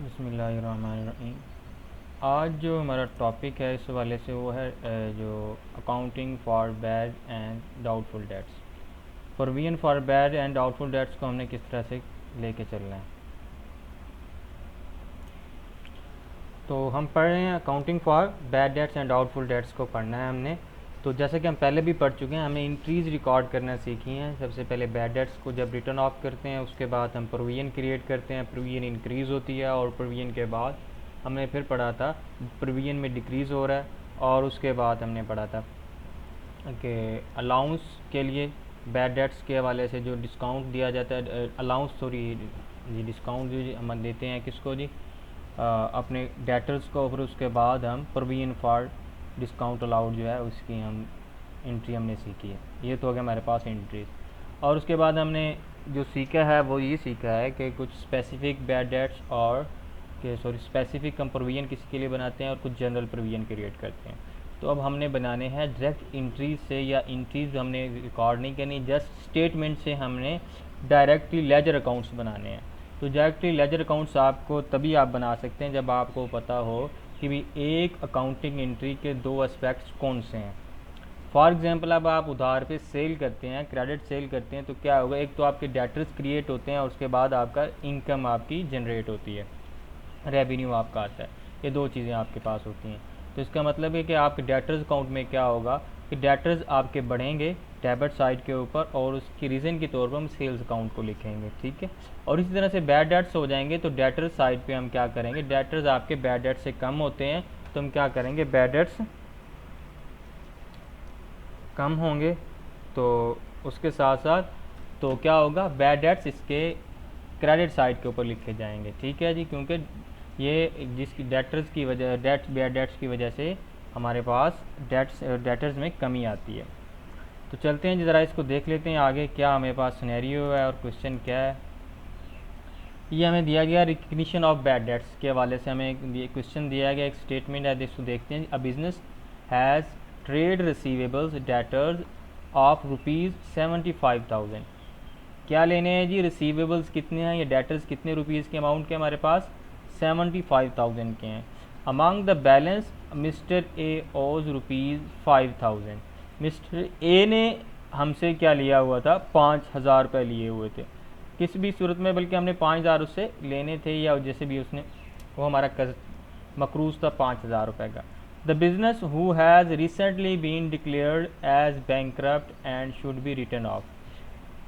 बिस्मिल्लाहिर्रहमानिर्रहीम। आज जो हमारा टॉपिक है इस वाले से वो है जो accounting for bad and doubtful debts. Provision for bad and doubtful debts को हमने किस तरह से लेके चलना है। तो हम पढ़ रहे हैं accounting for bad debts and doubtful debts को पढ़ना है हमने। तो जैसे कि हम पहले भी पढ़ चुके हैं, हमने इंट्रीज रिकॉर्ड करना सीखी हैं। सबसे पहले बैड डेट्स को जब रिटर्न ऑफ करते हैं उसके बाद हम प्रोविजन क्रिएट करते हैं, प्रोविजन इंक्रीज़ होती है और प्रोविजन के बाद हमने फिर पढ़ा था प्रोविजन में डिक्रीज़ हो रहा है। और उसके बाद हमने पढ़ा था कि अलाउंस के लिए बैड डेट्स के हवाले से जो डिस्काउंट दिया जाता है, अलाउंस सॉरी जी, डिस्काउंट जो हम देते हैं किसको जी, अपने डेटर्स को। फिर उसके बाद हम प्रोविजन फॉर डिस्काउंट अलाउड जो है उसकी हम एंट्री हमने सीखी है। ये तो हो गया हमारे पास एंट्रीज। और उसके बाद हमने जो सीखा है वो ये सीखा है कि कुछ स्पेसिफिक बैड डेट्स और स्पेसिफिक हम प्रोविजन किसी के लिए बनाते हैं और कुछ जनरल प्रोविजन क्रिएट करते हैं। तो अब हमने बनाने हैं डायरेक्ट एंट्रीज से, या एंट्रीज हमने रिकॉर्ड नहीं करनी, जस्ट स्टेटमेंट से हमने डायरेक्टली लेजर अकाउंट्स बनाने हैं। तो डायरेक्टली लेजर अकाउंट्स आपको तभी आप बना सकते हैं जब आपको पता हो कि भी एक अकाउंटिंग एंट्री के दो एस्पेक्ट्स कौन से हैं। फॉर एग्जांपल अब आप उधार पे सेल करते हैं, क्रेडिट सेल करते हैं, तो क्या होगा, एक तो आपके डेटर्स क्रिएट होते हैं और उसके बाद आपका इनकम आपकी जनरेट होती है, रेवेन्यू आपका आता है। ये दो चीज़ें आपके पास होती हैं। तो इसका मतलब है कि आपके डेटर्स अकाउंट में क्या होगा कि डेटर्स आपके बढ़ेंगे डेबिट साइड के ऊपर, और उसकी रीज़न के तौर पर हम सेल्स अकाउंट को लिखेंगे, ठीक है। और इसी तरह से बैड डेट्स हो जाएंगे तो डेटर्स साइड पे हम क्या करेंगे, डेटर्स आपके बैड डेट्स से कम होते हैं तो हम क्या करेंगे, बैड डेट्स कम होंगे तो उसके साथ साथ तो क्या होगा, बैड डेट्स इसके क्रेडिट साइड के ऊपर लिखे जाएंगे, ठीक है जी। क्योंकि ये जिसकी डेटर्स की वजह बैड डेट्स की वजह से हमारे पास डेटर्स में कमी आती है। तो चलते हैं जी, ज़रा इसको देख लेते हैं आगे क्या हमारे पास सिनेरियो है और क्वेश्चन क्या है। ये हमें दिया गया रिकग्निशन ऑफ बैड डेट्स के हवाले से हमें ये क्वेश्चन दिया गया, एक स्टेटमेंट है, इसको देखते हैं। A business has trade receivables debtors of ₹75,000। क्या लेने हैं जी, रिसीवेबल्स कितने हैं, ये डेटर्स कितने रुपीज़ के अमाउंट के हमारे पास 75,000 के हैं। Among the balance mister A ओज ₹5,000। मिस्टर ए ने हमसे क्या लिया हुआ था, 5,000 रुपये लिए हुए थे। किस भी सूरत में, बल्कि हमने 5,000 उससे लेने थे, या जैसे भी उसने वो हमारा मकरूज था 5,000 रुपये का। The business who has recently been declared as bankrupt and should be return off.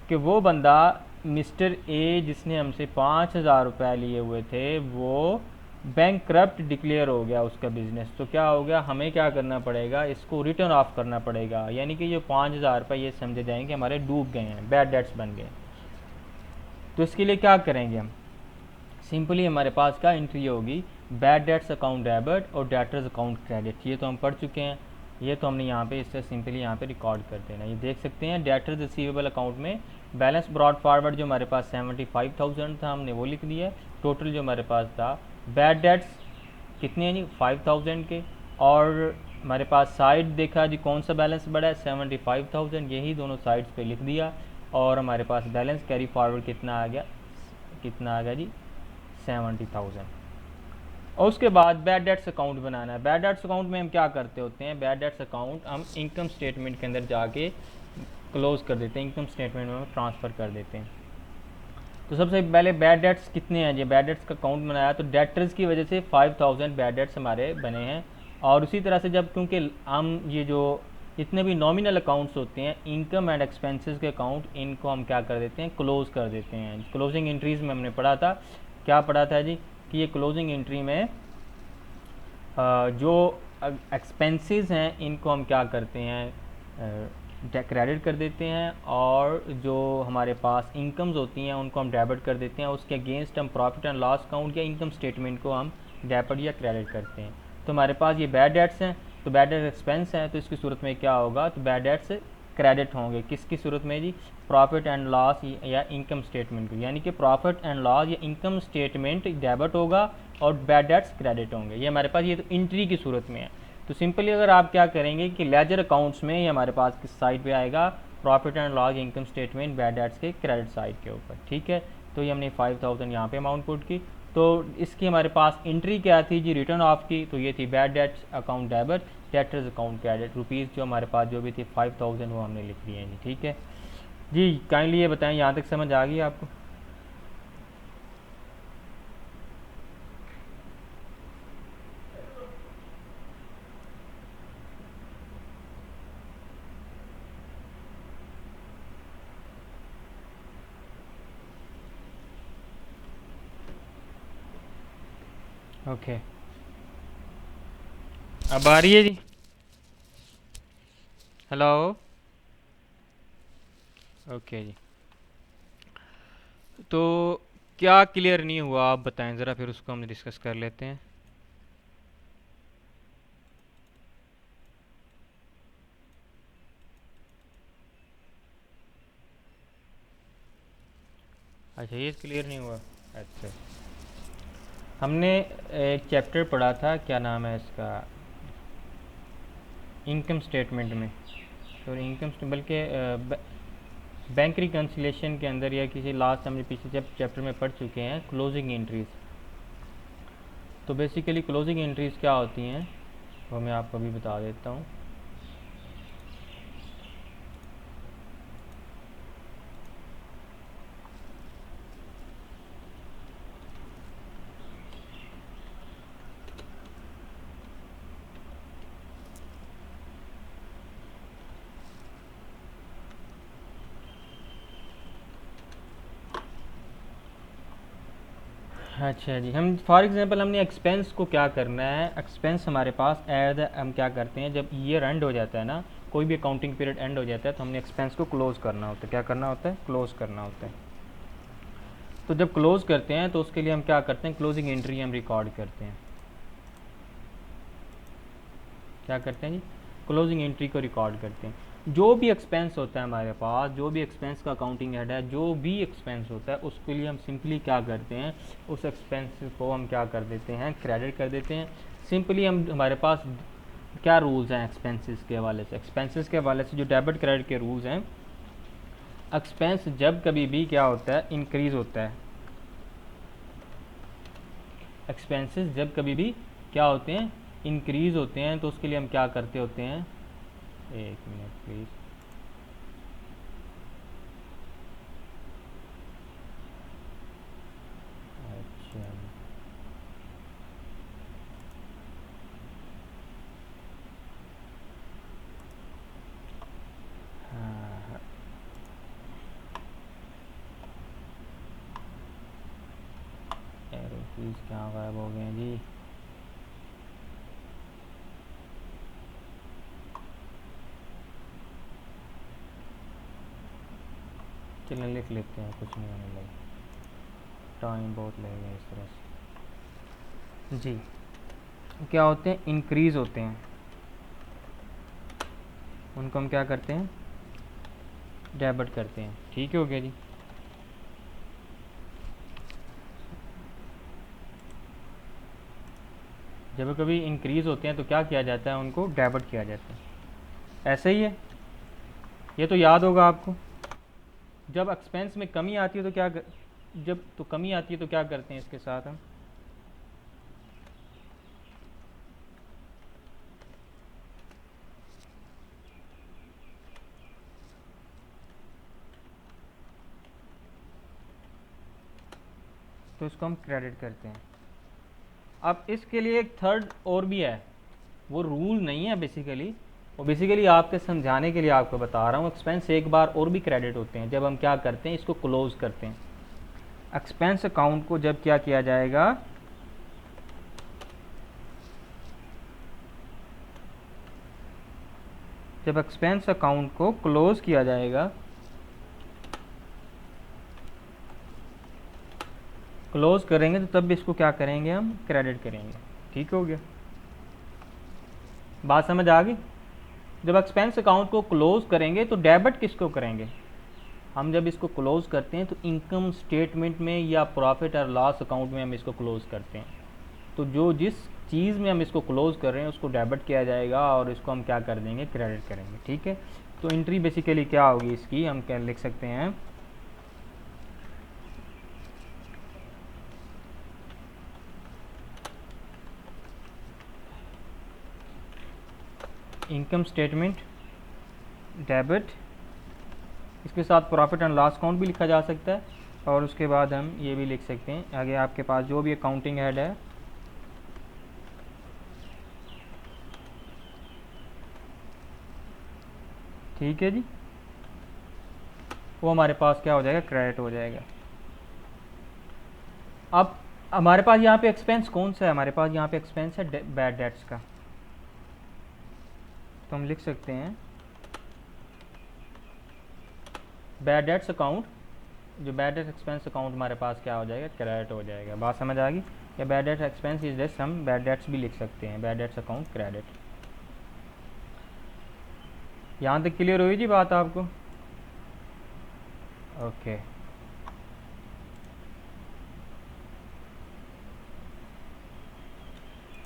कि वो बंदा मिस्टर ए जिसने हमसे 5,000 रुपये लिए हुए थे वो बैंकरप्ट डिक्लेयर हो गया उसका बिजनेस। तो क्या हो गया, हमें क्या करना पड़ेगा, इसको रिटर्न ऑफ करना पड़ेगा। यानी कि ये 5,000 रुपये ये समझे जाएंगे हमारे डूब गए हैं, बैड डेट्स बन गए। तो इसके लिए क्या करेंगे हम, सिंपली हमारे पास क्या एंट्री होगी, बैड डेट्स अकाउंट डेबिट और डेटर्स अकाउंट क्रेडिट। ये तो हम पढ़ चुके हैं, ये तो हमने यहाँ पे इससे सिंपली यहाँ पे रिकॉर्ड कर देना। ये देख सकते हैं डेटर्स रिसीवेबल अकाउंट में बैलेंस ब्रॉड फॉरवर्ड जो हमारे पास 75,000 था हमने वो लिख दिया। टोटल जो हमारे पास था बैड डेट्स कितने हैं जी, 5,000 के। और हमारे पास साइड देखा जी कौन सा बैलेंस बढ़ा है, 75,000, यही दोनों साइड्स पे लिख दिया। और हमारे पास बैलेंस कैरी फॉरवर्ड कितना आ गया, जी 70,000। और उसके बाद बैड डेट्स अकाउंट बनाना है। बैड डेट्स अकाउंट में हम क्या करते होते हैं, बैड डेट्स अकाउंट हम इनकम स्टेटमेंट के अंदर जाके क्लोज कर देते हैं, इनकम स्टेटमेंट में हम ट्रांसफ़र कर देते हैं। तो सबसे पहले बैड डेट्स कितने हैं, ये बैड डेट्स का अकाउंट बनाया तो डेटर्स की वजह से 5,000 बैड डेट्स हमारे बने हैं। और उसी तरह से जब क्योंकि हम ये जो जितने भी नॉमिनल अकाउंट्स होते हैं, इनकम एंड एक्सपेंसेस के अकाउंट, इनको हम क्या कर देते हैं, क्लोज कर देते हैं। क्लोजिंग एंट्रीज में हमने पढ़ा था, क्या पढ़ा था जी, कि ये क्लोजिंग एंट्री में जो एक्सपेंसेस हैं इनको हम क्या करते हैं, क्रेडिट कर देते हैं, और जो हमारे पास इनकम्स होती हैं उनको हम डेबिट कर देते हैं। उसके अगेंस्ट हम प्रॉफिट एंड लॉस अकाउंट या इनकम स्टेटमेंट को हम डेबिट या क्रेडिट करते हैं। तो हमारे पास ये बैड डेट्स हैं, तो बैड डेट एक्सपेंस है, तो इसकी सूरत में क्या होगा, तो बैड डेट्स क्रेडिट होंगे किसकी सूरत में जी, प्रॉफिट एंड लॉस या इनकम स्टेटमेंट को। यानी कि प्रॉफिट एंड लॉस या इनकम स्टेटमेंट डेबिट होगा और बैड डेट्स क्रेडिट होंगे। ये हमारे पास ये तो एंट्री की सूरत में है। तो सिंपली अगर आप क्या करेंगे कि लेजर अकाउंट्स में ये हमारे पास किस साइड पे आएगा, profit and loss income statement bad debts के क्रेडिट साइड के ऊपर, ठीक है। तो ये हमने 5,000 यहाँ पे अमाउंट पुट की। तो इसकी हमारे पास एंट्री क्या थी जी, रिटर्न ऑफ की, तो ये थी bad debts account debit, debtors account credit, rupees जो हमारे पास जो भी थी 5000 वो हमने लिख दिए हैं जी। ठीक है जी, काइंडली ये बताएं यहाँ तक समझ आ गई आपको? ओके, अब आ रही है जी? हेलो, ओके जी। तो क्या क्लियर नहीं हुआ आप बताएं ज़रा, फिर उसको हम डिस्कस कर लेते हैं। अच्छा, ये क्लियर नहीं हुआ। अच्छा, हमने एक चैप्टर पढ़ा था, क्या नाम है इसका, इनकम स्टेटमेंट में, तो इनकम बल्कि बैंक रिकन्सिलेशन के अंदर या किसी लास्ट हमने पीछे जब चैप्टर में पढ़ चुके हैं क्लोजिंग एंट्रीज। तो बेसिकली क्लोजिंग एंट्रीज क्या होती हैं वो मैं आपको अभी बता देता हूँ। अच्छा जी, हम फॉर एग्जांपल हमने एक्सपेंस को क्या करना है, एक्सपेंस हमारे पास एट द, हम क्या करते हैं जब ईयर एंड हो जाता है ना, कोई भी अकाउंटिंग पीरियड एंड हो जाता है, तो हमने एक्सपेंस को क्लोज करना होता है। क्या करना होता है? क्लोज करना होता है। तो जब क्लोज करते हैं तो उसके लिए हम क्या करते हैं, क्लोजिंग एंट्री हम रिकॉर्ड करते हैं। क्या करते हैं जी? क्लोजिंग एंट्री को रिकॉर्ड करते हैं। जो भी एक्सपेंस होता है हमारे पास, जो भी एक्सपेंस का अकाउंटिंग हेड है, जो भी एक्सपेंस होता है उसके लिए हम सिंपली क्या करते हैं, उस एक्सपेंस को हम क्या कर देते हैं, क्रेडिट कर देते हैं। सिंपली हम, हमारे पास क्या रूल्स हैं एक्सपेंसेस के हवाले से, एक्सपेंसेस के हवाले से जो डेबिट क्रेडिट के रूल्स हैं, एक्सपेंस जब कभी भी क्या होता है, इंक्रीज़ होता है, एक्सपेंसेस जब कभी भी क्या होते हैं, इंक्रीज़ होते हैं, तो उसके लिए हम क्या करते होते हैं, एक मिनट प्लीज़। अच्छा, हाँ, एरो प्लीज़ कहाँ गायब हो गए हैं जी? चलें लिख लेते हैं, कुछ नहीं होने लगा, टाइम बहुत लगेगा इस तरह से जी। क्या होते हैं, इंक्रीज़ होते हैं, उनको हम क्या करते हैं, डेबिट करते हैं। ठीक है, हो गया जी। जब कभी इंक्रीज़ होते हैं तो क्या किया जाता है, उनको डेबिट किया जाता है। ऐसे ही है, ये तो याद होगा आपको। जब एक्सपेंस में कमी आती है तो जब तो कमी आती है तो क्या करते हैं इसके साथ हम, तो इसको हम क्रेडिट करते हैं। अब इसके लिए एक थर्ड और भी है, वो रूल नहीं है बेसिकली, वो बेसिकली आपके समझाने के लिए आपको बता रहा हूँ। एक्सपेंस एक बार और भी क्रेडिट होते हैं जब हम क्या करते हैं, इसको क्लोज करते हैं। एक्सपेंस अकाउंट को जब क्या किया जाएगा, जब एक्सपेंस अकाउंट को क्लोज किया जाएगा, क्लोज करेंगे तो तब इसको क्या करेंगे, हम क्रेडिट करेंगे। ठीक हो गया, बात समझ आ गई? जब एक्सपेंस अकाउंट को क्लोज करेंगे तो डेबिट किसको करेंगे, हम जब इसको क्लोज करते हैं तो इनकम स्टेटमेंट में या प्रॉफिट और लॉस अकाउंट में हम इसको क्लोज करते हैं। तो जो जिस चीज़ में हम इसको क्लोज कर रहे हैं उसको डेबिट किया जाएगा और इसको हम क्या कर देंगे, क्रेडिट करेंगे। ठीक है, तो एंट्री बेसिकली क्या होगी इसकी, हम क्या लिख सकते हैं, इनकम स्टेटमेंट डेबिट, इसके साथ प्रॉफिट एंड लॉस अकाउंट भी लिखा जा सकता है, और उसके बाद हम ये भी लिख सकते हैं आगे आपके पास जो भी अकाउंटिंग हेड है ठीक है जी, वो हमारे पास क्या हो जाएगा, क्रेडिट हो जाएगा। अब हमारे पास यहाँ पे एक्सपेंस कौन सा है, हमारे पास यहाँ पे एक्सपेंस है बैड डेट्स का, तो हम लिख सकते हैं बैड डेट्स अकाउंट, जो बैड डेट एक्सपेंस अकाउंट हमारे पास क्या हो जाएगा, क्रेडिट हो जाएगा। बात समझ आ गई? या bad debt expense is just हम बैड डेट्स भी लिख सकते हैं, बैड डेट्स अकाउंट क्रेडिट। यहाँ तक क्लियर हुई जी बात आपको? ओके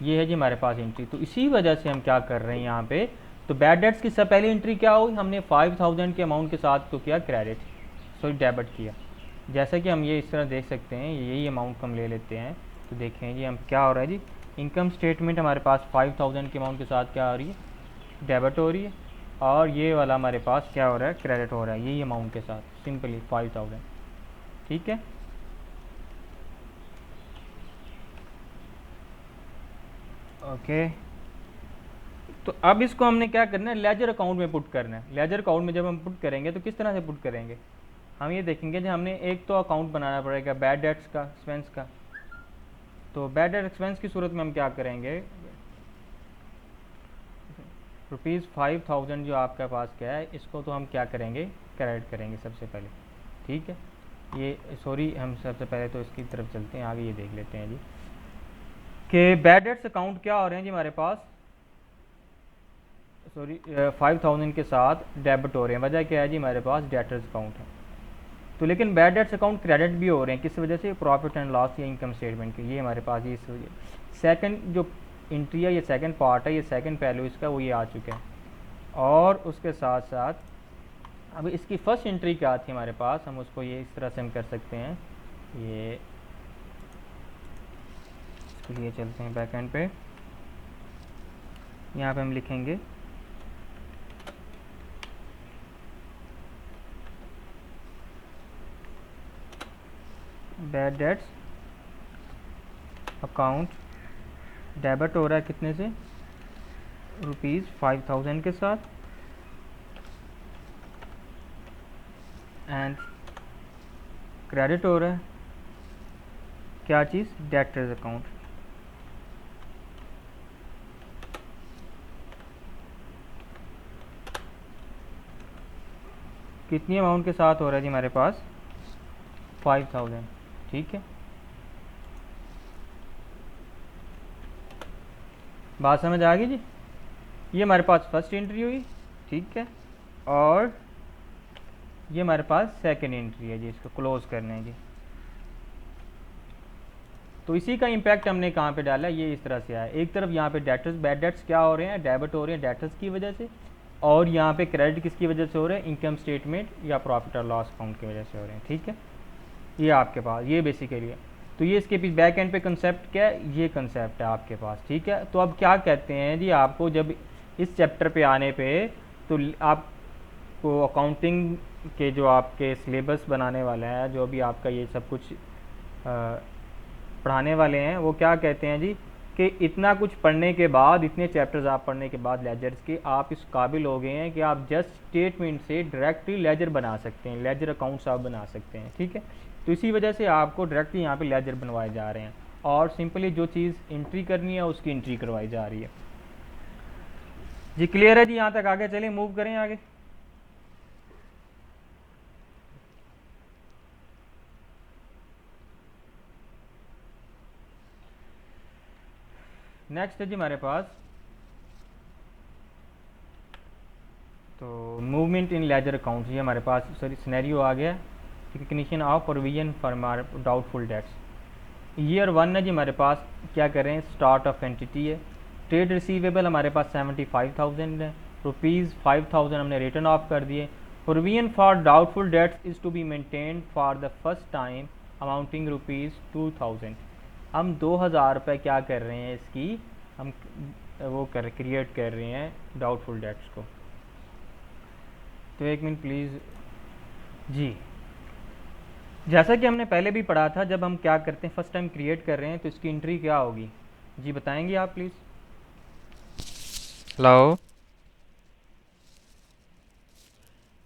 ये है जी हमारे पास एंट्री। तो इसी वजह से हम क्या कर रहे हैं यहाँ पे, तो बैड डेट्स की सब पहली एंट्री क्या हुई, हमने 5000 के अमाउंट के साथ तो किया क्रेडिट, सॉरी डेबिट किया। जैसा कि हम ये इस तरह देख सकते हैं, यही अमाउंट हम ले लेते हैं, तो देखें जी हम क्या हो रहा है जी, इनकम स्टेटमेंट हमारे पास 5000 के अमाउंट के साथ क्या हो रही है, डेबिट हो रही है, और ये वाला हमारे पास क्या हो रहा है, क्रेडिट हो रहा है यही अमाउंट के साथ, सिंपली 5000। ठीक है, ओके। तो अब इसको हमने क्या करना है, लेजर अकाउंट में पुट करना है। लेजर अकाउंट में जब हम पुट करेंगे तो किस तरह से पुट करेंगे, हम ये देखेंगे कि हमने एक तो अकाउंट बनाना पड़ेगा बैड डेट्स का, एक्सपेंस का। तो बैड डेट एक्सपेंस की सूरत में हम क्या करेंगे, ₹5000 जो आपके पास क्या है, इसको तो हम क्या करेंगे, क्रेडिट करेंगे सबसे पहले। ठीक है, ये सॉरी हम सबसे पहले तो इसकी तरफ चलते हैं, आगे ये देख लेते हैं जी कि बैड डेट्स अकाउंट क्या हो रहे हैं जी हमारे पास, सॉरी 5000 के साथ डेबिट हो रहे हैं। वजह क्या है जी, हमारे पास डेटर्स अकाउंट है। तो लेकिन बैड डेट्स अकाउंट क्रेडिट भी हो रहे हैं, किस वजह से, प्रॉफिट एंड लॉस या इनकम स्टेटमेंट के, ये हमारे पास ये इस वजह। सेकंड जो एंट्री है, ये सेकंड पार्ट है, ये सेकंड पहलू इसका वो ये आ चुका है। और उसके साथ साथ अब इसकी फर्स्ट एंट्री क्या थी हमारे पास, हम उसको ये इस तरह से हम कर सकते हैं, ये इसके लिए चलते हैं बैक एंड पे, यहाँ पे हम लिखेंगे बैड डेट्स अकाउंट डेबिट हो रहा है कितने से, ₹5000 के साथ, एंड क्रेडिट हो रहा है क्या चीज़, डेटर्स अकाउंट। कितनी अमाउंट के साथ हो रहा है जी हमारे पास, 5000। ठीक है, बात समझ आ गई जी? ये हमारे पास फर्स्ट एंट्री हुई, ठीक है, और ये हमारे पास सेकंड एंट्री है जी, इसको क्लोज करना है जी। तो इसी का इम्पैक्ट हमने कहाँ पे डाला, ये इस तरह से आया, एक तरफ यहाँ पे डेटर्स बैड डेट्स क्या हो रहे हैं, डेबिट हो रहे हैं डेटर्स की वजह से, और यहाँ पे क्रेडिट किसकी वजह से हो रहे हैं, इनकम स्टेटमेंट या प्रॉफिट और लॉस अकाउंट की वजह से हो रहे हैं। ठीक है, ये आपके पास ये बेसिकली है। तो ये इसके पीछे बैक एंड पे कंसेप्ट क्या है, ये कंसेप्ट है आपके पास। ठीक है, तो अब क्या कहते हैं जी, आपको जब इस चैप्टर पे आने पे तो आपको अकाउंटिंग के जो आपके सिलेबस बनाने वाले हैं, जो भी आपका ये सब कुछ पढ़ाने वाले हैं, वो क्या कहते हैं जी कि इतना कुछ पढ़ने के बाद, इतने चैप्टर्स आप पढ़ने के बाद लेजर्स के, आप इस काबिल हो गए हैं कि आप जस्ट स्टेटमेंट से डायरेक्टली लेजर बना सकते हैं, लेजर अकाउंट्स आप बना सकते हैं। ठीक है, तो इसी वजह से आपको डायरेक्टली यहाँ पे लेजर बनवाए जा रहे हैं, और सिंपली जो चीज़ एंट्री करनी है उसकी एंट्री करवाई जा रही है जी। क्लियर है जी यहाँ तक? आगे चलें, मूव करें आगे। नेक्स्ट है जी हमारे पास, तो मूवमेंट इन लेजर अकाउंट्स, ये हमारे पास सॉरी सिनेरियो आ गया, recognition of provision for doubtful dates. Year 1 है जी हमारे पास, क्या करें, स्टार्ट ऑफ एंटिटी है, ट्रेड रिसीवेबल हमारे पास 75,000 है, ₹5000 हमने रिटर्न ऑफ कर दिए। Provision for doubtful debts is to be maintained for the first time amounting ₹2000। हम 2000 रुपये क्या कर रहे हैं, इसकी हम वो क्रिएट कर रहे हैं डाउटफुल डेट्स को। तो एक मिनट प्लीज़ जी। जैसा कि हमने पहले भी पढ़ा था, जब हम क्या करते हैं फर्स्ट टाइम क्रिएट कर रहे हैं तो इसकी एंट्री क्या होगी जी, बताएंगे आप प्लीज़। हेलो।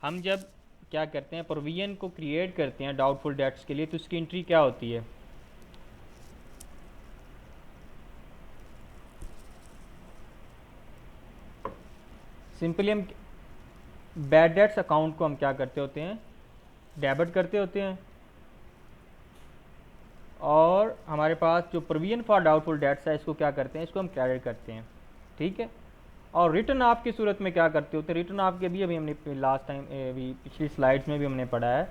हम जब क्या करते हैं प्रोविजन को क्रिएट करते हैं डाउटफुल डेट्स के लिए तो इसकी एंट्री क्या होती है। सिंपली हम बैड डेट्स अकाउंट को हम क्या करते होते हैं, डेबिट करते होते हैं, और हमारे पास जो प्रोविजन फॉर डाउटफुल डेट्स है इसको क्या करते हैं, इसको हम क्रेडिट करते हैं। ठीक है। और रिटर्न ऑफ की सूरत में क्या करते होते हैं, रिटर्न ऑफ के भी अभी हमने लास्ट टाइम अभी पिछली स्लाइड्स में भी हमने पढ़ा है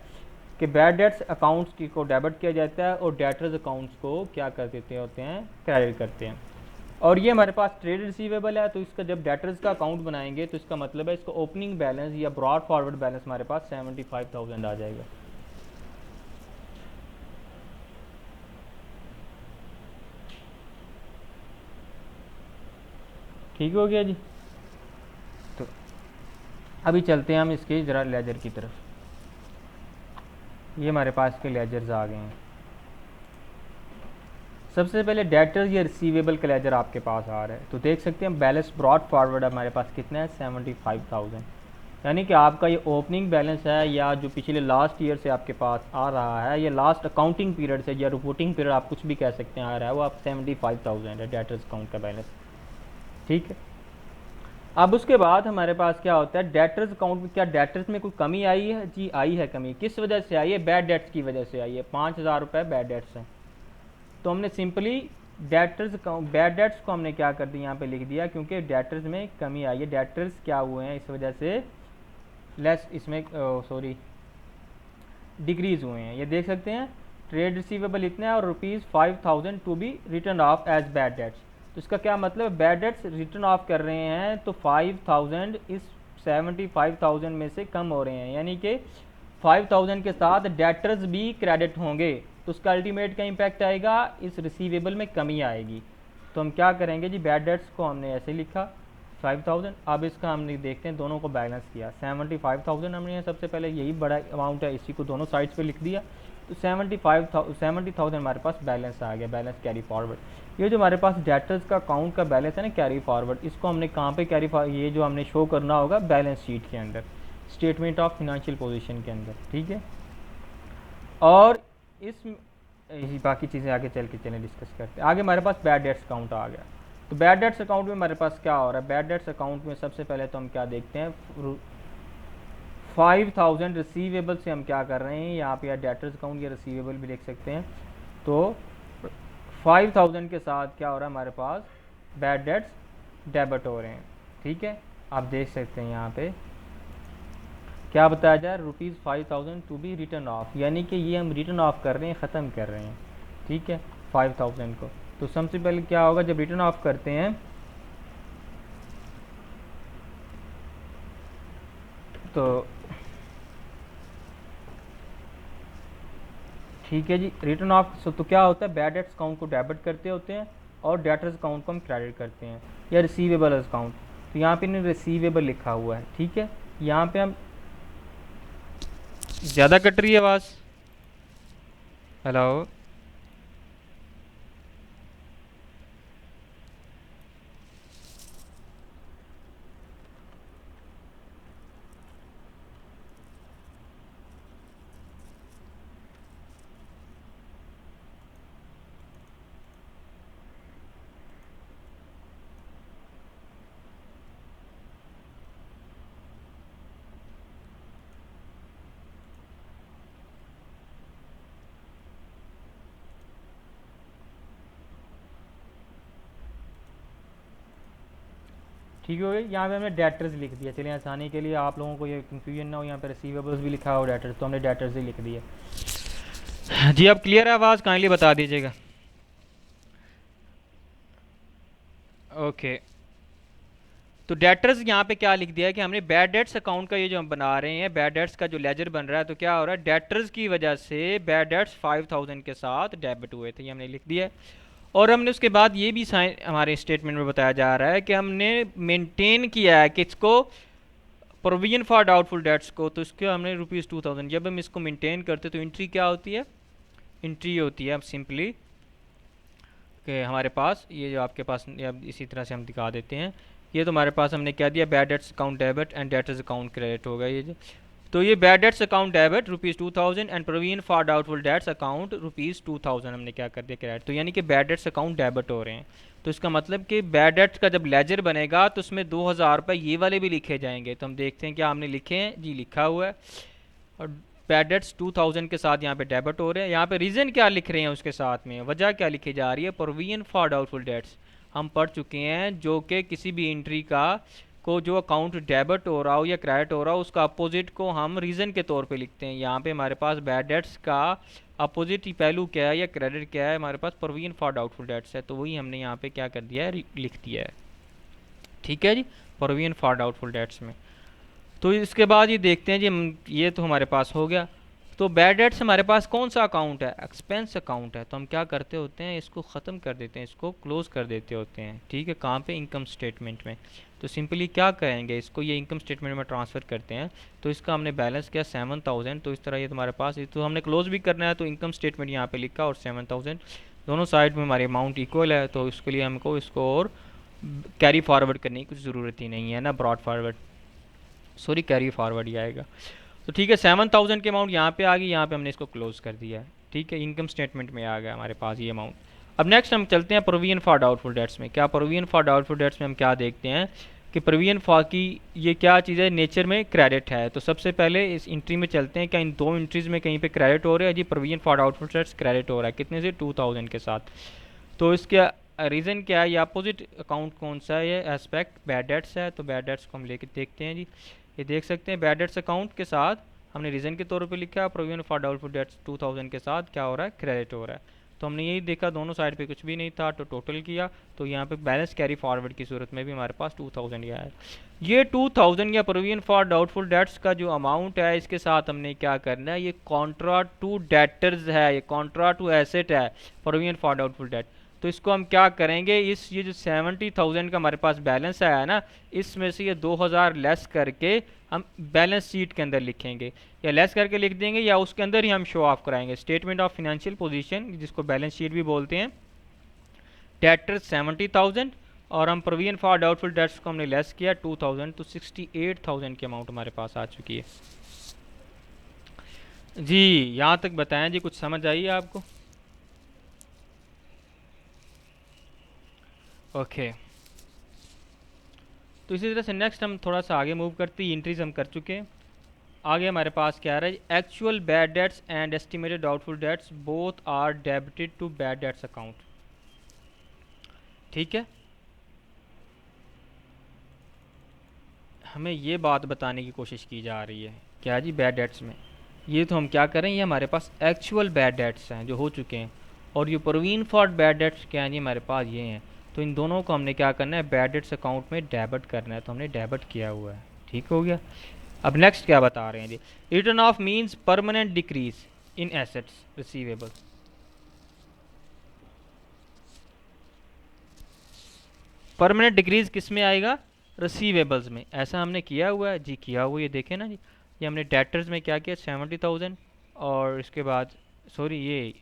कि बैड डेट्स अकाउंट्स की को डेबिट किया जाता है और डेटर्स अकाउंट्स को क्या कर देते होते हैं, क्रेडिट करते हैं। और ये हमारे पास ट्रेड रिसीवेबल है, तो इसका जब डेटर्स का अकाउंट बनाएंगे तो इसका मतलब है इसका ओपनिंग बैलेंस या ब्रॉड फॉरवर्ड बैलेंस हमारे पास 75,000 आ जाएगा। ठीक हो गया जी। तो अभी चलते हैं हम इसके ज़रा लेजर की तरफ। ये हमारे पास के लेजर्स आ गए हैं। सबसे पहले डेटर्स या रिसीवेबल का लेजर आपके पास आ रहा है, तो देख सकते हैं बैलेंस ब्रॉड फॉरवर्ड हमारे पास कितना है 75,000, यानी कि आपका ये ओपनिंग बैलेंस है या जो पिछले लास्ट ईयर से आपके पास आ रहा है या लास्ट अकाउंटिंग पीरियड से या रिपोर्टिंग पीरियड आप कुछ भी कह सकते हैं आ रहा है, वो आप 75,000 है डेटर्स अकाउंट का बैलेंस। ठीक है। अब उसके बाद हमारे पास क्या होता है डेटर्स अकाउंट में, क्या डेटर्स में कोई कमी आई है जी, आई है कमी। किस वजह से आई है, बैड डेट्स की वजह से आई है। 5,000 रुपये बैड डेट्स हैं, तो हमने सिंपली डेटर्स बैड डेट्स को हमने क्या कर दिया यहाँ पे लिख दिया, क्योंकि डेटर्स में कमी आई है, डेटर्स क्या हुए हैं इस वजह से लेस इसमें सॉरी डिक्रीज हुए हैं। ये देख सकते हैं ट्रेड रिसीवेबल इतने हैं और ₹5,000 to be return off as bad debts. तो इसका क्या मतलब है, बैड डेट्स रिटर्न ऑफ कर रहे हैं तो 5,000 इस 75,000 में से कम हो रहे हैं, यानी कि 5,000 के साथ डेटर्स भी क्रेडिट होंगे, तो उसका अल्टीमेट का इम्पैक्ट आएगा इस रिसीवेबल में कमी आएगी। तो हम क्या करेंगे जी, बैड डेट्स को हमने ऐसे लिखा 5,000। अब इसका हमने देखते हैं दोनों को बैलेंस किया 75,000 हमने सबसे पहले यही बड़ा अमाउंट है, इसी को दोनों साइड्स पे लिख दिया, तो 70,000 हमारे पास बैलेंस आ गया, बैलेंस कैरी फॉरवर्ड। ये जो हमारे पास डेटर्स का अकाउंट का बैलेंस है ना कैरी फॉरवर्ड, इसको हमने कहाँ पे कैरी फॉरवर्ड, ये जो हमने शो करना होगा बैलेंस शीट के अंदर, स्टेटमेंट ऑफ फिनेंशियल पोजीशन के अंदर। ठीक है। और इस बाकी चीज़ें आगे चल के चलें डिस्कस करते हैं। आगे हमारे पास बैड डेट्स अकाउंट आ गया, तो बैड डेट्स अकाउंट में हमारे पास क्या हो रहा है, बैड डेट्स अकाउंट में सबसे पहले तो हम क्या देखते हैं 5,000 रिसीवेबल से हम क्या कर रहे हैं यहाँ पे, या डेटर्स अकाउंट या रिसीवेबल भी लिख सकते हैं। तो 5,000 के साथ क्या हो रहा है हमारे पास बैड डेट्स डेबिट हो रहे हैं। ठीक है। आप देख सकते हैं यहाँ पे क्या बताया जाए, ₹5,000 टू बी रिटर्न ऑफ, यानी कि ये हम रिटर्न ऑफ कर रहे हैं, ख़त्म कर रहे हैं। ठीक है 5,000 को। तो सबसे पहले क्या होगा जब रिटर्न ऑफ करते हैं तो ठीक है जी, रिटर्न ऑफ तो क्या होता है बैड डेट्स अकाउंट को डेबिट करते होते हैं और डेटर्स अकाउंट को हम क्रेडिट करते हैं, या रिसीवेबल अकाउंट। तो यहाँ पे इन्हें रिसीवेबल लिखा हुआ है। ठीक है। यहाँ पे हम ज़्यादा कट रही है आवाज़। हेलो। ठीक हो गई। यहाँ पे हमने डेटर्स लिख दिया, चलिए आसानी के लिए आप लोगों को ये कंफ्यूजन ना हो, यहाँ पे रिसीवेबल्स भी लिखा हो डेटर्स, तो हमने डेटर्स ही लिख दिया। जी अब क्लियर है आवाज़, काइंडली बता दीजिएगा। ओके। तो डेटर्स यहाँ पे क्या लिख दिया है कि हमने बैड डेट्स अकाउंट का ये जो हम बना रहे हैं, बैड डेट्स का जो लेजर बन रहा है, तो क्या हो रहा है डेटर्स की वजह से बैड डेट्स 5,000 के साथ डेबिट हुए थे, ये हमने लिख दिया है। और हमने उसके बाद ये भी साइन हमारे स्टेटमेंट में बताया जा रहा है कि हमने मेंटेन किया है कि इसको प्रोविजन फॉर डाउटफुल डेट्स को, तो इसके हमने ₹2000, जब हम इसको मेंटेन करते तो एंट्री क्या होती है, एंट्री होती है अब सिंपली कि हमारे पास ये जो आपके पास अब इसी तरह से हम दिखा देते हैं, ये तो हमारे पास हमने क्या दिया, bad debts account debit and debtors account credit होगा ये जो, तो ये bad debts account debit ₹2000 and provision for doubtful dates account ₹2000 हमने क्या कर दिया क्रेडिट, तो यानी कि बैड डेट्स अकाउंट डेबिट हो रहे हैं। तो इसका मतलब कि बैड डेट्स का जब लेजर बनेगा तो उसमें 2000 रुपये ये वाले भी लिखे जाएंगे। तो हम देखते हैं क्या हमने लिखे हैं जी, लिखा हुआ है और बैड डेट्स 2000 के साथ यहाँ पे डेबिट हो रहे हैं। यहाँ पे रीज़न क्या लिख रहे हैं उसके साथ में, वजह क्या लिखी जा रही है, प्रोविजन फॉर डाउटफुल डेट्स हम पढ़ चुके हैं, जो कि किसी भी एंट्री का को जो अकाउंट डेबिट हो रहा हो या क्रेडिट हो रहा हो उसका अपोजिट को हम रीज़न के तौर पे लिखते हैं। यहाँ पे हमारे पास बैड डेट्स का अपोजिट पहलू क्या है या क्रेडिट क्या है, हमारे पास प्रोविजन फॉर डाउटफुल डेट्स है, तो वही हमने यहाँ पे क्या कर दिया है, लिख दिया है। ठीक है जी, प्रोविजन फॉर डाउटफुल डेट्स में। तो इसके बाद ये देखते हैं जी, ये तो हमारे पास हो गया। तो बैड डेट्स हमारे पास कौन सा अकाउंट है, एक्सपेंस अकाउंट है, तो हम क्या करते होते हैं, इसको ख़त्म कर देते हैं, इसको क्लोज कर देते होते हैं। ठीक है, कहाँ पे, इनकम स्टेटमेंट में। तो सिंपली क्या करेंगे, इसको ये इनकम स्टेटमेंट में ट्रांसफ़र करते हैं। तो इसका हमने बैलेंस किया 7000, तो इस तरह ये तुम्हारे पास, तो हमने क्लोज भी करना है तो इनकम स्टेटमेंट यहाँ पे लिखा और 7000 दोनों साइड में हमारे अमाउंट इक्वल है, तो इसके लिए हमको इसको और कैरी फॉरवर्ड करने की कुछ ज़रूरत ही नहीं है ना, brought forward, sorry carry forward ही आएगा। तो ठीक है, 7000 के अमाउंट यहाँ पे आ गई, यहाँ पे हमने इसको क्लोज कर दिया है। ठीक है, इनकम स्टेटमेंट में आ गया हमारे पास ये अमाउंट। अब नेक्स्ट हम चलते हैं प्रोविजन फॉर डाउटफुल डेट्स में। क्या प्रोविजन फॉर डाउटफुल डेट्स में हम क्या देखते हैं कि प्रोविजन फॉर की ये क्या चीज़ है, नेचर में क्रेडिट है। तो सबसे पहले इस एंट्री में चलते हैं, क्या इन दो एंट्रीज़ में कहीं पे क्रेडिट हो रहा है जी, provision for doubtful debts credit हो रहा है, कितने से, 2000 के साथ। तो इसके रीज़न क्या है, ये अपोजिट अकाउंट कौन सा है, ये एस्पेक्ट बैड डेट्स है। तो बैड डेट्स को हम लेके देखते हैं जी, ये देख सकते हैं बैड डेट्स अकाउंट के साथ हमने रीज़न के तौर पे लिखा है प्रोविजन फॉर डाउटफुल डेट्स 2000 के साथ क्या हो रहा है, क्रेडिट हो रहा है। तो हमने यही देखा दोनों साइड पे कुछ भी नहीं था तो टोटल किया, तो यहाँ पे बैलेंस कैरी फॉरवर्ड की सूरत में भी हमारे पास 2000 ही आया। ये 2000 या प्रोविजन फॉर डाउटफुल डेट्स का जो अमाउंट है, इसके साथ हमने क्या करना है, ये कॉन्ट्रा टू डेटर्स है, ये कॉन्ट्रा टू एसेट है प्रोविजन फॉर डाउटफुल डेट। तो इसको हम क्या करेंगे, इस ये जो 70,000 का हमारे पास बैलेंस आया है ना, इसमें से ये 2000 लेस करके हम बैलेंस शीट के अंदर लिखेंगे, या लेस करके लिख देंगे या उसके अंदर ही हम शो ऑफ कराएंगे। स्टेटमेंट ऑफ फाइनेंशियल पोजीशन, जिसको बैलेंस शीट भी बोलते हैं, डेटर्स 70,000 और हम प्रोविजन फॉर डाउटफुल डेट्स को हमने लेस किया 2000, तो 68,000 की अमाउंट हमारे पास आ चुकी है जी। यहाँ तक बताएं जी, कुछ समझ आई है आपको? ओके, तो इसी तरह से नेक्स्ट हम थोड़ा सा आगे मूव करते हैं, एंट्रीज हम कर चुके हैं। आगे हमारे पास क्या आ रहा है, actual bad debts and estimated doubtful debts both are debited to bad debts account. ठीक है, हमें ये बात बताने की कोशिश की जा रही है क्या जी, बैड डेट्स में ये तो हम क्या करें, ये हमारे पास एक्चुअल बैड डेट्स हैं जो हो चुके हैं, और ये प्रोविजन फॉर बैड डेट्स क्या हैं जी, हमारे पास ये हैं। तो इन दोनों को हमने क्या करना है, बैड डेट्स अकाउंट में डेबिट करना है, तो हमने डेबिट किया हुआ है। ठीक हो गया। अब नेक्स्ट क्या बता रहे हैं जी, return of means permanent decrease in assets receivable. Permanent decrease किस में आएगा, रिसीवेबल्स में। ऐसा हमने किया हुआ है जी, किया हुआ, ये देखें ना जी, ये हमने डेटर्स में क्या किया 70,000, और इसके बाद सॉरी ये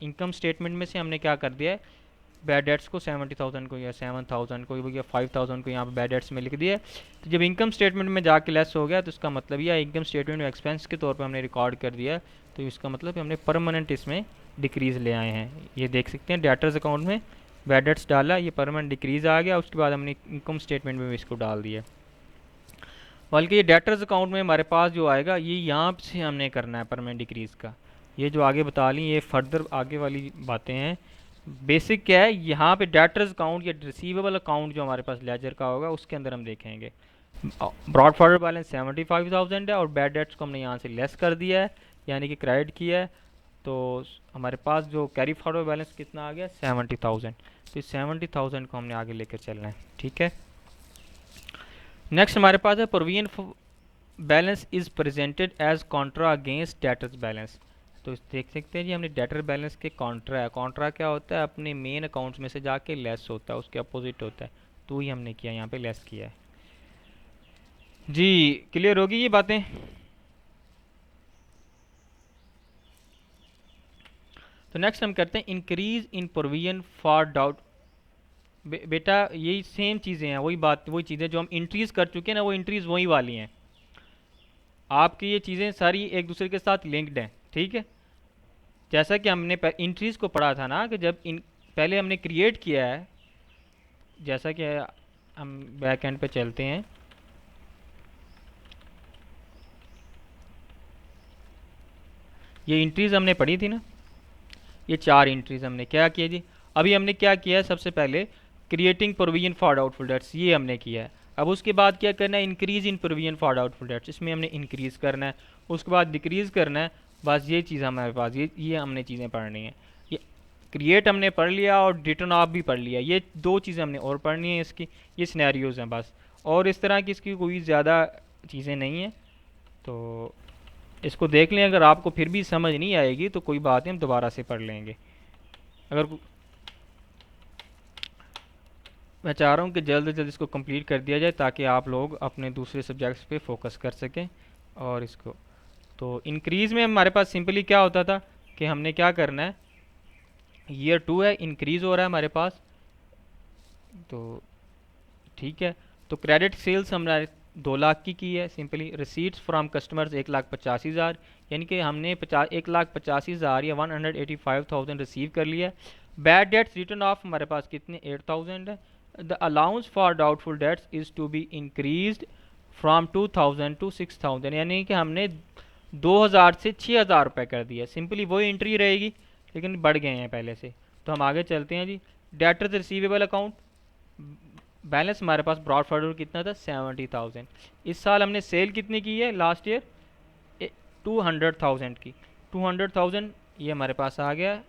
इनकम स्टेटमेंट में से हमने क्या कर दिया है, बैड डेट्स को 70,000 को या 7,000 को या 5,000 को यहाँ पे बैड डेट्स में लिख दिया। तो जब इनकम स्टेटमेंट में जाके लेस हो गया तो इसका मतलब यह इनकम स्टेटमेंट में एक्सपेंस के तौर पे हमने रिकॉर्ड कर दिया, तो इसका मतलब हमने परमानेंट इसमें डिक्रीज़ ले आए हैं। ये देख सकते हैं डेटर्स अकाउंट में बैड डेट्स डाला, ये परमानेंट डिक्रीज़ आ गया, उसके बाद हमने इनकम स्टेटमेंट में भी इसको डाल दिया। बल्कि ये डेटर्स अकाउंट में हमारे पास जो आएगा ये यहाँ से हमने करना है परमानेंट डिक्रीज़ का। ये जो आगे बता ली ये फर्दर आगे वाली बातें हैं। बेसिक क्या है, यहाँ पे डेटर्स अकाउंट या रिसीवेबल अकाउंट जो हमारे पास लेजर का होगा उसके अंदर हम देखेंगे ब्रॉड फॉरवर्ड बैलेंस 75,000 है और बैड डेट्स को हमने यहाँ से लेस कर दिया है, यानी कि क्रेडिट किया है। तो हमारे पास जो कैरी फॉरवर्ड बैलेंस कितना आ गया 70,000। तो इस 70,000 को हमने आगे लेकर चलना है। ठीक है, नेक्स्ट हमारे पास है provision balance is presented as contra against debtors balance. तो देख सकते हैं जी हमने डेटर बैलेंस के कॉन्ट्रा है। कॉन्ट्रा क्या होता है, अपने मेन अकाउंट्स में से जाके लेस होता है, उसके अपोजिट होता है। तो ही हमने किया, यहाँ पे लेस किया है जी। क्लियर होगी ये बातें। तो नेक्स्ट हम करते हैं increase in provision for doubt. बेटा यही सेम चीज़ें हैं, वही बात, वही चीज़ें जो हम इंक्रीज़ कर चुके हैं ना, वो इंक्रीज़ वही वाली हैं। आपकी ये चीज़ें सारी एक दूसरे के साथ लिंक्ड हैं, ठीक है। जैसा कि हमने इंक्रीज़ को पढ़ा था ना, कि जब पहले हमने क्रिएट किया है, जैसा कि हम बैक एंड पे चलते हैं। ये इंट्रीज़ हमने पढ़ी थी ना, ये 4 इंट्रीज़ हमने क्या किया जी। अभी हमने क्या किया है, सबसे पहले creating provision for doubtful dates, ये हमने किया है। अब उसके बाद क्या करना है, increase in provision for doubtful dates, इसमें हमने इंक्रीज़ करना है। उसके बाद डिक्रीज़ करना है। बस ये चीज़ हमारे पास, ये हमने चीज़ें पढ़नी है। ये क्रिएट हमने पढ़ लिया और रिटर्न ऑफ भी पढ़ लिया, ये 2 चीज़ें हमने और पढ़नी है इसकी। ये सिनेरियोज़ हैं बस, और इस तरह की इसकी कोई ज़्यादा चीज़ें नहीं हैं। तो इसको देख लें, अगर आपको फिर भी समझ नहीं आएगी तो कोई बात नहीं, हम दोबारा से पढ़ लेंगे। अगर मैं चाह रहा हूँ कि जल्द से जल्द इसको कंप्लीट कर दिया जाए, ताकि आप लोग अपने दूसरे सब्जेक्ट्स पे फोकस कर सकें। और इसको तो इंक्रीज़ में हमारे पास सिंपली क्या होता था कि हमने क्या करना है, ईयर 2 है, इंक्रीज़ हो रहा है हमारे पास, तो ठीक है। तो क्रेडिट सेल्स हमारे 2 लाख की है सिंपली। रिसीट्स फ्रॉम कस्टमर्स 1,85,000, यानी कि हमने 1,85,000 या 185,000 रिसीव कर लिया। बैड डेट्स रिटर्न ऑफ हमारे पास कितने, 8,000 है। The allowance for doubtful debts is to be increased from 2,000 to 6,000, यानी कि हमने 2,000 से 6,000 रुपये कर दिया। सिंपली वही एंट्री रहेगी, लेकिन बढ़ गए हैं पहले से। तो हम आगे चलते हैं जी। डेटर्स रिसीवेबल अकाउंट बैलेंस हमारे पास ब्रॉड फॉरवर्ड कितना था, 70,000। इस साल हमने सेल कितनी की है, लास्ट ईयर 200,000 की। 200,000 ये हमारे पास आ गया।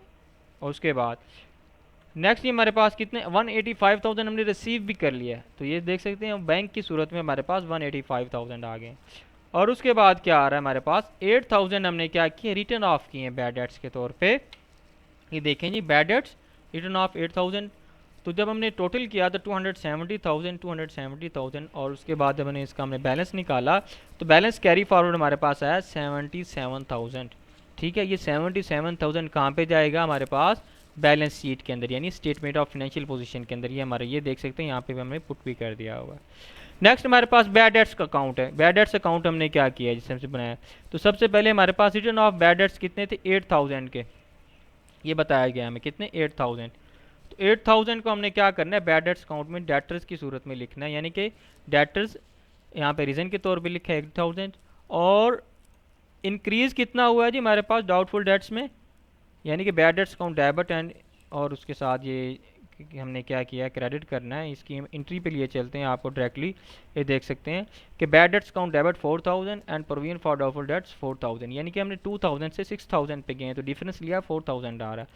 और उसके बाद नेक्स्ट ये हमारे पास कितने, 185,000 हमने रिसीव भी कर लिया है। तो ये देख सकते हैं बैंक की सूरत में हमारे पास 185,000 आ गए। और उसके बाद क्या आ रहा है हमारे पास, 8,000 हमने क्या किया, रिटर्न ऑफ किए हैं बैड डेट्स के तौर पे। ये देखें जी, बैड डेट्स रिटर्न ऑफ 8,000। तो जब हमने टोटल किया तो 270,000 और उसके बाद जब हमने इसका हमने बैलेंस निकाला, तो बैलेंस कैरी फॉरवर्ड हमारे पास आया 77,000। ठीक है, ये 77,000 कहाँ पे जाएगा, हमारे पास बैलेंस शीट के अंदर, यानी स्टेटमेंट ऑफ फाइनेंशियल पोजीशन के अंदर। ये हमारे, ये देख सकते हैं यहाँ पे हमने पुट भी कर दिया हुआ है। नेक्स्ट हमारे पास बैड डेट्स का अकाउंट है। बैड डेट्स अकाउंट हमने क्या किया, जिससे हमसे बनाया। तो सबसे पहले हमारे पास रिटर्न ऑफ बैड डेट्स कितने थे, 8,000 के, ये बताया गया हमें कितने, 8,000। तो 8,000 को हमने क्या करना है, बैड डेट्स अकाउंट में डेटर्स की सूरत में लिखना है, यानी कि डेटर्स यहाँ पे रीज़न के तौर पे लिखा है 8,000। और इंक्रीज़ कितना हुआ है जी हमारे पास डाउटफुल डेट्स में, यानी कि bad debts account debit and, और उसके साथ ये हमने क्या किया, क्रेडिट करना है। इसकी एंट्री पे लिए चलते हैं, आपको डायरेक्टली ये देख सकते हैं कि bad debts account debit 4,000 and provision for doubtful dates 4,000, यानी कि हमने 2,000 से 6,000 पे गए हैं, तो डिफरेंस लिया 4,000 आ रहा है।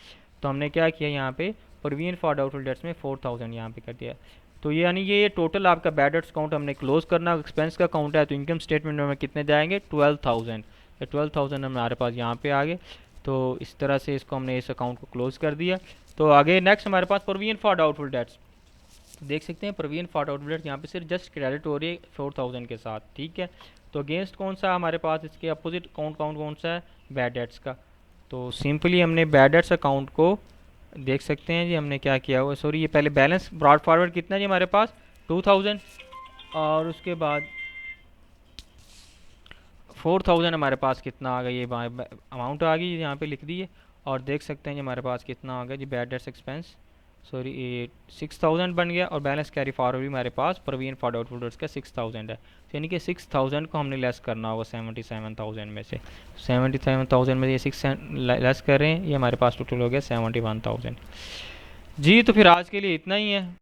तो हमने क्या किया, यहाँ पे प्रोविजन फॉर डाउटफुल डेट्स में 4,000 यहाँ पे कर दिया। तो ये यानी ये टोटल आपका बैड डेट्स अकाउंट हमने क्लोज करना, एक्सपेंस का अकाउंट है, तो इनकम स्टेटमेंट में हमें कितने जाएंगे, 12,000। 12,000 हमारे पास यहाँ पे आ गए। तो इस तरह से इसको हमने इस अकाउंट को क्लोज कर दिया। तो आगे नेक्स्ट हमारे पास प्रोविजन फॉर डाउटफुल डेट्स, देख सकते हैं प्रोविजन फॉर डाउटफुल डेट्स यहाँ पे सिर्फ जस्ट क्रेडिट हो रही है 4,000 के साथ, ठीक है। तो अगेंस्ट कौन सा हमारे पास, इसके अपोजिट अकाउंट कौन सा है, बैड डेट्स का। तो सिंपली हमने बैड डेट्स अकाउंट को देख सकते हैं जी, हमने क्या किया हुआ, सॉरी ये पहले बैलेंस ब्रॉड फॉरवर्ड कितना है जी हमारे पास, 2,000। और उसके बाद 4,000 हमारे पास कितना आ गया, ये अमाउंट आ गई यहाँ पे लिख दी है। और देख सकते हैं जी हमारे पास कितना आ गया जी, बैड डेट्स एक्सपेंस, सॉरी ये 6,000 बन गया। और बैलेंस कैरी फॉरवर्ड भी हमारे पास प्रोविजन फॉर डाउटफुल डेट्स का 6,000 है। तो यानी कि 6,000 को हमने लेस करना होगा 77,000 में से। 77,000 में ये 6 लेस कर रहे हैं, ये हमारे पास टोटल हो गया 71,000 जी। तो फिर आज के लिए इतना ही है।